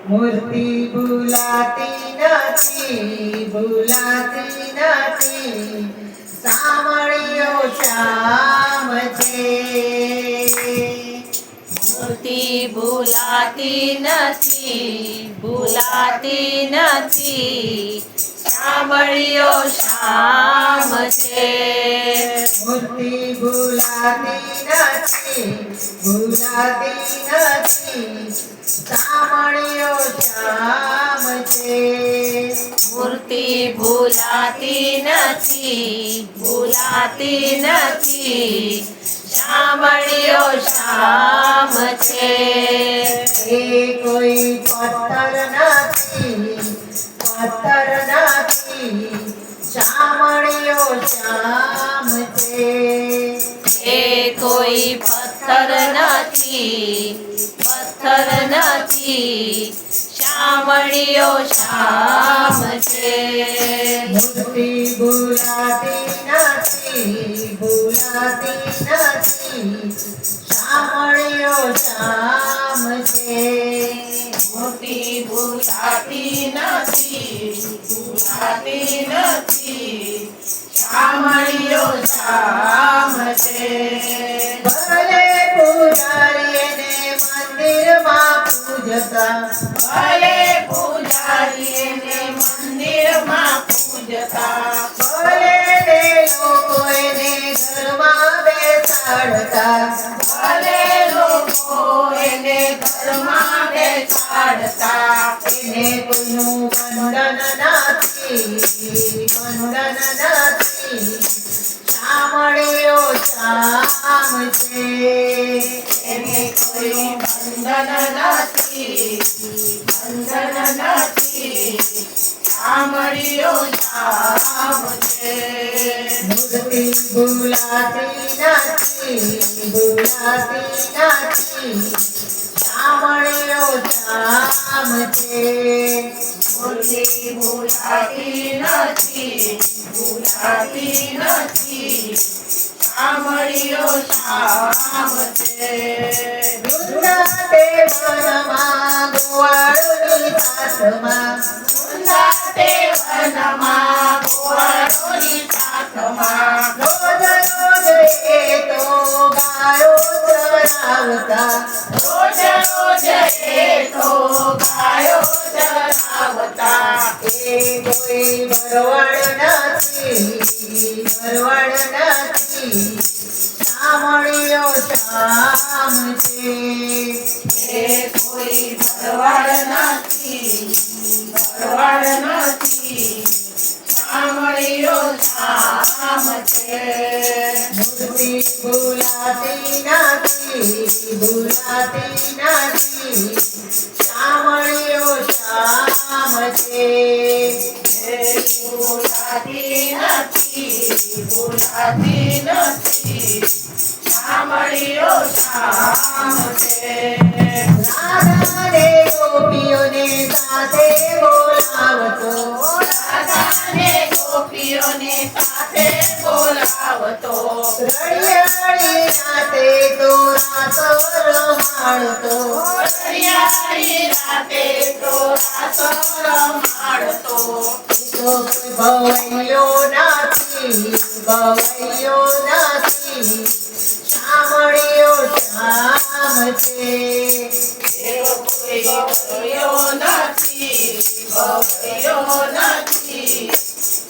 મૂર્તિ ભૂલાતી નથી, ભૂલાતી નથી, સાંભળ્યો શ્યામ છે. મૂર્તિ ભૂલાતી નથી, ભૂલાતી નથી, સાંભળ્યો શ્યામ છે. મૂર્તિ ભૂલાતી નથી, ભૂલાતી નથી, સાંભળ્યો શ્યામ છે. મૂર્તિ ભૂલાતી નથી, ભૂલાતી નથી, સાંભળ્યો શ્યામ છે. એ કોઈ પથ્થર નથી, પથ્થર નથી, સાંભળ્યો શ્યામ છે. એ કોઈ પથ્થર નથી, પથ્થર નથી, સાંભળ્યો શ્યામ છે. મૂર્તિ ભૂલાતી નથી, ભૂલાતી નથી, સાંભળ્યો શ્યામ છે. મૂર્તિ ભૂલાતી નથી, ભૂલાતી નથી, સાંભળ્યો શ્યામ છે. ભલે પૂજારી એને મંદિરમાં પૂજતા, ભલે પૂજારી એને મંદિરમાં પૂજતા, ભલે તે લોકો એને ઘરમાં બેસાડતા, ભલે લોકો એને ઘરમાં બેસાડતા, એને કોઈનું બંધન નથી, બંધન નથી, સાંભળ્યો શ્યામ છે. એને કોઈ બંધન નથી, બંધન નથી, સાંભળ્યો શ્યામ છે. મૂર્તિ ભૂલાતી નથી, ભૂલાતી નથી, સાંભળ્યો શ્યામ છે. મૂર્તિ ભૂલાતી નથી, ભૂલાતી નથી, સાંભળ્યો શ્યામ છે. વૃંદાતે વનમાં ગોવાળોની સાથમાં, વૃંદાતે વનમાં ગોવાળોની સાથમાં, રોજ રોજ એ તો ગાયો ચરાવતા, રોજ રોજ એ તો ગાયો ચરાવતા. એ કોઈ ભરવાડ નથી, ભરવાડ નથી, સાંભળ્યો શ્યામ છે. એ કોઈ ભરવાડ નથી, ભરવાડ નથી, સાંભળ્યો શ્યામ છે. મૂર્તિ ભૂલાતી નથી, ભૂલાતી નથી, સાંભળ્યો શ્યામ છે. ભૂલાતી નથી, ભૂલાતી નથી, સાંભળ્યો શ્યામ છે. રાધાને ગોપીઓને સાથે બોલાવતો, રાધાને ગોપીઓને સાથે બોલાવતો, રળિયાળી રાતે તો રાસો રમાડતો, હરિયાળી રાતે તો રાસો રમાડતો. તો કોઈ ભવૈયો નથી, ભવૈયો નથી, સાંભળ્યો શ્યામ છે. એવો કોઈ ભવ્યો નથી, ભવ્યો નથી,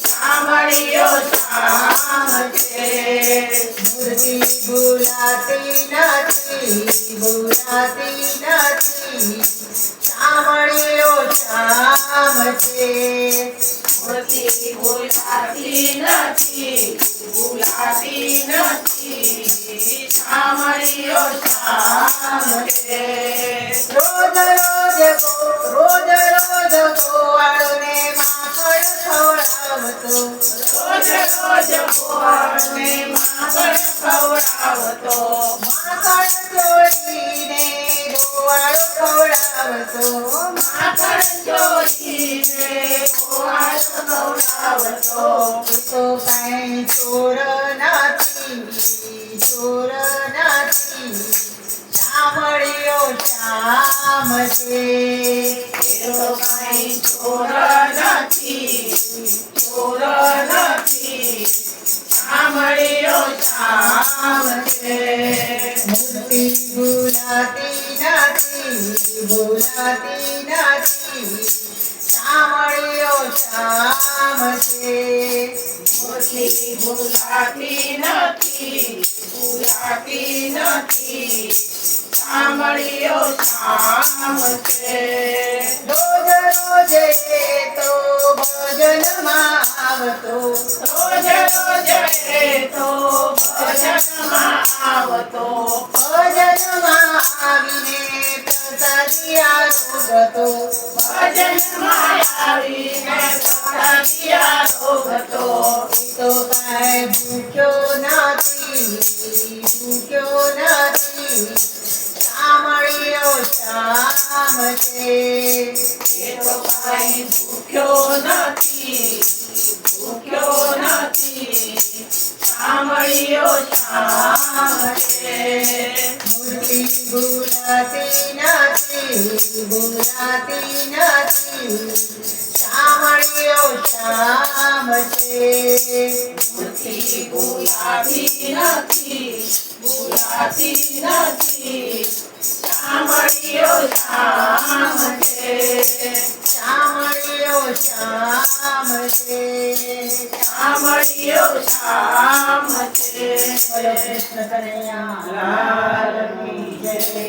સાંભળ્યો શ્યામ છે. મૂર્તિ ભૂલાતી નથી, ભૂલાતી નથી, સાંભળ્યો શ્યામ છે. મૂર્તિ ભૂલાતી નથી, ભૂલાતી નથી, સાંભળ્યો શ્યામ છે. રોજ રોજ ગોવાળોને માખણ ખવડાવતો, રોજ રોજ ગોવાળને માખણ ખવડાવતો, માખણ ચોળીને ગોવાળો ખવડાવતો, માખણ ચોરીને ગોવાળો ખવડાવતો. એ તો કાંઈ ચોર નથી, ચોર નથી, સાંભળ્યો શ્યામ છે. તો કાંઈ ચોર નથી, ચોર નથી. સાંભળ્યો શામ છે. મૂર્તિ ભૂલાતી નથી, ભૂલાતી નથી. સાંભળ્યો શામ છે. મૂર્તિ ભૂલાતી નથી, ભૂલાતી નથી. સાંભળ્યો શામ છે. રોજ રોજ એ તો ભજનમાં આવતો, રોજ રોજ એ તો ભજનમાં આવતો. ભજનમાં આવીને પ્રસાદિયા રોગતો. ભજનમાં આવીને પ્રસાદિયા રોગતો. એ તો કાંઈ ભૂખ્યો નથી, ભૂખ્યો નથી. સાંભળ્યો શામ છે. એ તો કાંઈ ભૂખ્યો નથી, ભૂખ્યો નથી. સાંભળ્યો શામ છે. મૂર્તિ ભૂલાતી નથી, ભૂલાતી નથી. સાંભળ્યો શામ છે. મૂર્તિ ભૂલાતી નથી, ભૂલાતી નથી. સાંભળ્યો શામ છે. સાંભળ્યો શામ છે. સાંભળ્યો શામ છે. બોલો કૃષ્ણ કનૈયા લાલ કી જય.